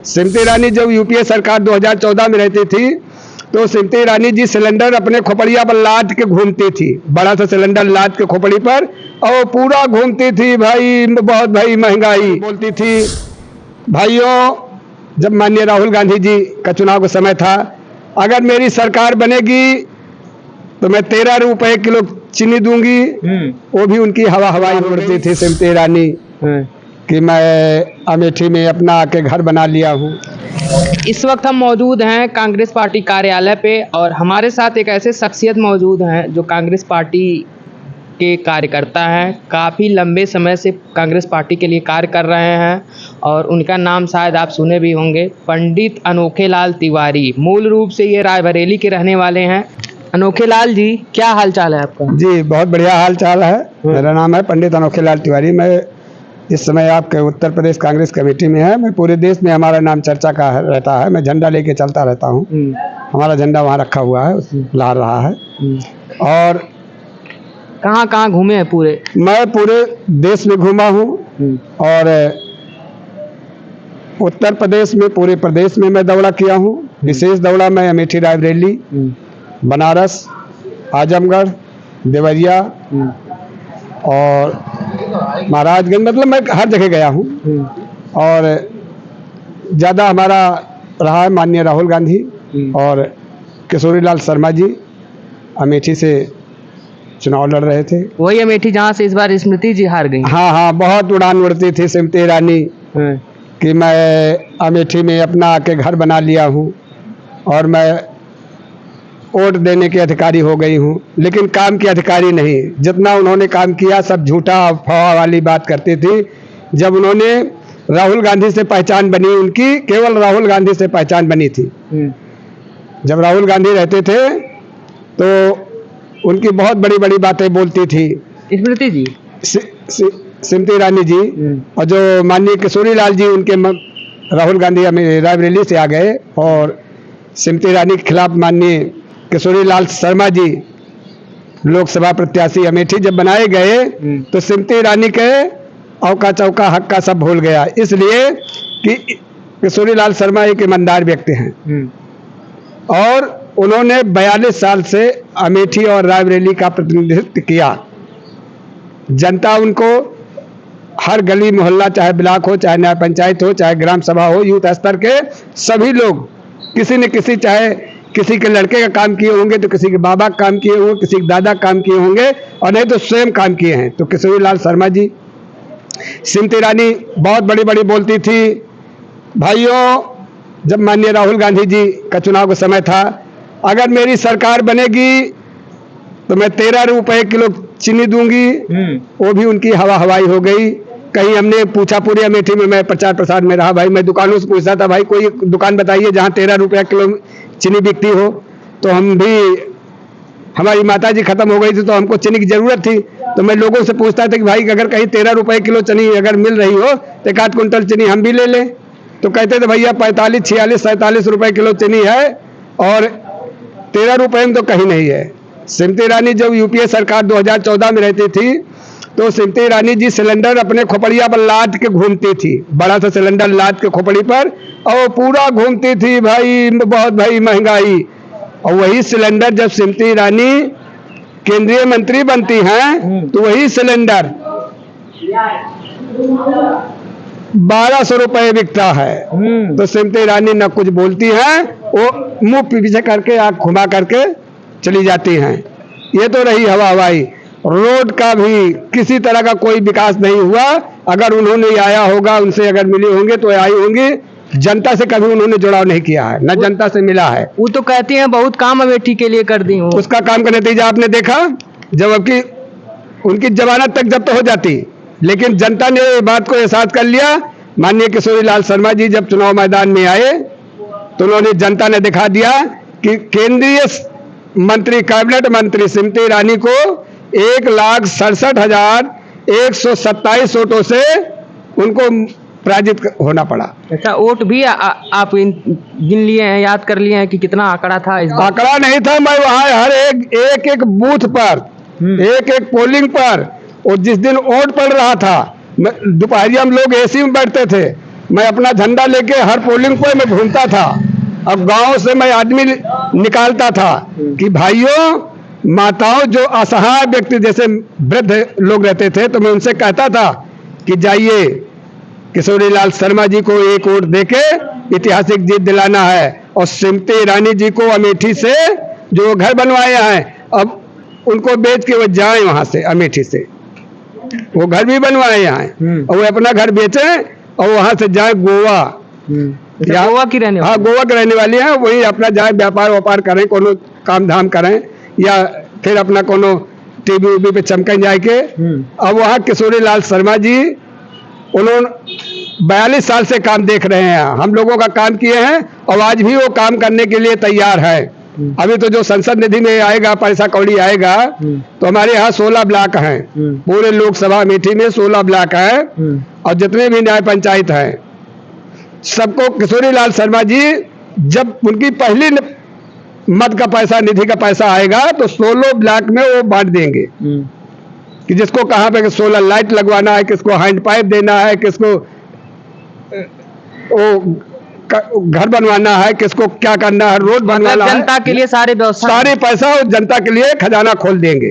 स्मृति ईरानी जब यूपीए सरकार 2014 में रहती थी तो स्मृति ईरानी जी सिलेंडर अपने खोपड़िया पर लाद के घूमती थी, बड़ा सा सिलेंडर लाद के खोपड़ी पर, और पूरा घूमती थी। भाई बहुत भाई महंगाई बोलती थी। भाइयों, जब माननीय राहुल गांधी जी का चुनाव का समय था, अगर मेरी सरकार बनेगी तो मैं 13 रुपए किलो चीनी दूंगी। वो भी उनकी हवाई उड़ती थी स्मृति ईरानी कि मैं अमेठी में अपना आके घर बना लिया हूँ। इस वक्त हम मौजूद हैं कांग्रेस पार्टी कार्यालय पे और हमारे साथ एक ऐसे शख्सियत मौजूद हैं जो कांग्रेस पार्टी के कार्यकर्ता हैं, काफ़ी लंबे समय से कांग्रेस पार्टी के लिए कार्य कर रहे हैं और उनका नाम शायद आप सुने भी होंगे, पंडित अनोखेलाल तिवारी। मूल रूप से ये रायबरेली के रहने वाले हैं। अनोखेलाल जी, क्या हाल चाल है आपका? जी बहुत बढ़िया हाल चाल है। मेरा नाम है पंडित अनोखेलाल तिवारी। मैं इस समय आपके उत्तर प्रदेश कांग्रेस कमेटी में है। मैं पूरे देश में हमारा नाम चर्चा का रहता है। मैं झंडा लेके चलता रहता हूँ। हमारा झंडा वहाँ रखा हुआ है, लहर रहा है। और कहाँ कहाँ घूमे हैं पूरे? मैं पूरे देश में घूमा हूँ और उत्तर प्रदेश में पूरे प्रदेश में मैं दौरा किया हूँ। विशेष दौरा मैं अमेठी, रायबरेली, बनारस, आजमगढ़, देवरिया और महाराजगंज, मतलब मैं हर जगह गया हूँ। और ज़्यादा हमारा रहा है माननीय राहुल गांधी और किशोरीलाल शर्मा जी। अमेठी से चुनाव लड़ रहे थे। वही अमेठी जहाँ से इस बार स्मृति जी हार गई। हाँ हाँ, बहुत उड़ान उड़ती थी स्मृति ईरानी कि मैं अमेठी में अपना आके घर बना लिया हूँ और मैं वोट देने के अधिकारी हो गई हूँ, लेकिन काम के अधिकारी नहीं। जितना उन्होंने काम किया सब झूठा अफवाह वाली बात करती थी। जब उन्होंने राहुल गांधी से पहचान बनी, उनकी केवल राहुल गांधी से पहचान बनी थी। जब राहुल गांधी रहते थे तो उनकी बहुत बड़ी बड़ी बातें बोलती थी स्मृति जी, स्मृति ईरानी जी। और जो माननीय किशोरीलाल जी, उनके राहुल गांधी रायबरेली से आ गए और स्मृति ईरानी के खिलाफ माननीय किशोरीलाल शर्मा जी लोकसभा प्रत्याशी अमेठी जब बनाए गए तो स्मृति ईरानी के औका चौका हक्का सब भूल गया, इसलिए कि किशोरीलाल शर्मा एक ईमानदार व्यक्ति हैं और उन्होंने 42 साल से अमेठी और रायबरेली का प्रतिनिधित्व किया। जनता उनको हर गली मोहल्ला, चाहे ब्लॉक हो, चाहे न्याय पंचायत हो, चाहे ग्राम सभा हो, यूथ स्तर के सभी लोग किसी न किसी, चाहे किसी के लड़के का काम किए होंगे तो किसी के बाबा का काम किए होंगे, किसी के दादा काम किए होंगे और नहीं तो स्वयं काम किए हैं। तो किशोरीलाल शर्मा जी, स्मृति ईरानी बहुत बड़ी बड़ी बोलती थी। भाइयों, जब माननीय राहुल गांधी जी का चुनाव का समय था, अगर मेरी सरकार बनेगी तो मैं 13 रुपए किलो चीनी दूंगी। वो भी उनकी हवाई हो गई। कहीं हमने पूछा, पूरे अमेठी में मैं प्रचार प्रसार में रहा, भाई मैं दुकानों से पूछता था, भाई कोई दुकान बताइए जहाँ 13 रुपया किलो चीनी बिकती हो। तो हम भी, हमारी माता जी खत्म हो गई थी तो हमको चीनी की जरूरत थी, तो मैं लोगों से पूछता था कि भाई अगर कहीं 13 रुपए किलो चीनी अगर मिल रही हो तो 1 क्विंटल चीनी हम भी ले लें। तो कहते थे भैया 45, 46, 47 रुपए किलो चीनी है और 13 रुपए में तो कहीं नहीं है। स्मृति ईरानी जब यूपीए सरकार 2014 में रहती थी तो स्मृति ईरानी जी सिलेंडर अपने खोपड़िया पर लाद के घूमती थी, बड़ा सा सिलेंडर लाद के खोपड़ी पर, और पूरा घूमती थी। भाई बहुत भाई महंगाई। और वही सिलेंडर जब स्मृति ईरानी केंद्रीय मंत्री बनती हैं तो वही सिलेंडर 1200 रुपए बिकता है। तो स्मृति ईरानी न कुछ बोलती हैं, वो मुंह पीछे करके, आंख घुमा करके चली जाती हैं। ये तो रही हवाई। रोड का भी किसी तरह का कोई विकास नहीं हुआ। अगर उन्होंने आया होगा, उनसे अगर मिले होंगे तो आई होंगी, जनता से कभी उन्होंने जुड़ाव नहीं किया है, न जनता से मिला है। वो तो कहती हैं बहुत काम अमेठी के लिए कर दी हूँ। उसका काम का नतीजा आपने देखा, जबकि उनकी जमानत तक जब्त हो जाती, लेकिन जनता ने ये बात को एहसास कर लिया। माननीय किशोरीलाल शर्मा जी जब चुनाव मैदान में आए तो उन्होंने, जनता ने दिखा दिया कि केंद्रीय मंत्री, कैबिनेट मंत्री स्मृति ईरानी को 1,67,127 वोटों से उनको पराजित होना पड़ा। अच्छा, वोट भी आप गिन लिए हैं, याद कर लिए हैं कि कितना आंकड़ा था इस बार? आंकड़ा नहीं था, मैं वहाँ हर एक बूथ पर, एक पोलिंग पर, और जिस दिन वोट पड़ रहा था, दोपहरिया हम लोग एसी में बैठते थे मैं अपना झंडा लेके हर पोलिंग पे मैं घूमता था। अब गांव से मैं आदमी निकालता था कि भाइयों माताओं, जो असहाय व्यक्ति जैसे वृद्ध लोग रहते थे, तो मैं उनसे कहता था कि जाइए किशोरीलाल शर्मा जी को एक वोट देके ऐतिहासिक जीत दिलाना है। और श्रीमती ईरानी जी को अमेठी से जो घर बनवाए हैं, अब उनको बेच के वो जाएं वहां से, अमेठी से वो घर भी बनवाए हैं और वो अपना घर बेचें और वहां से जाए गोवा। गोवा की रहने हाँ, गोवा के रहने वाली हैं। वही अपना जाए व्यापार व्यापार करें, कोनो काम धाम करें, या फिर अपना कोनो टीवी उवी पे चमकन जाए के। अब वहाँ किशोरीलाल शर्मा जी, उन्होंने 42 साल से काम देख रहे हैं, हम लोगों का काम किए हैं और आज भी वो काम करने के लिए तैयार है। अभी तो जो संसद निधि में आएगा, पैसा कौड़ी आएगा, तो हमारे यहाँ 16 ब्लॉक हैं, पूरे लोकसभा अमेठी में 16 ब्लॉक हैं, और जितने भी न्याय पंचायत हैं सबको किशोरीलाल शर्मा जी, जब उनकी पहली मद का पैसा, निधि का पैसा आएगा, तो 16 ब्लॉक में वो बांट देंगे कि जिसको कहाँ पे 16 लाइट लगवाना है, किसको हैंड पाइप देना है, किसको वो घर बनवाना है, किसको क्या करना है, रोड बनवाना है। जनता के लिए सारे व्यवस्था, सारे पैसा जनता के लिए खजाना खोल देंगे।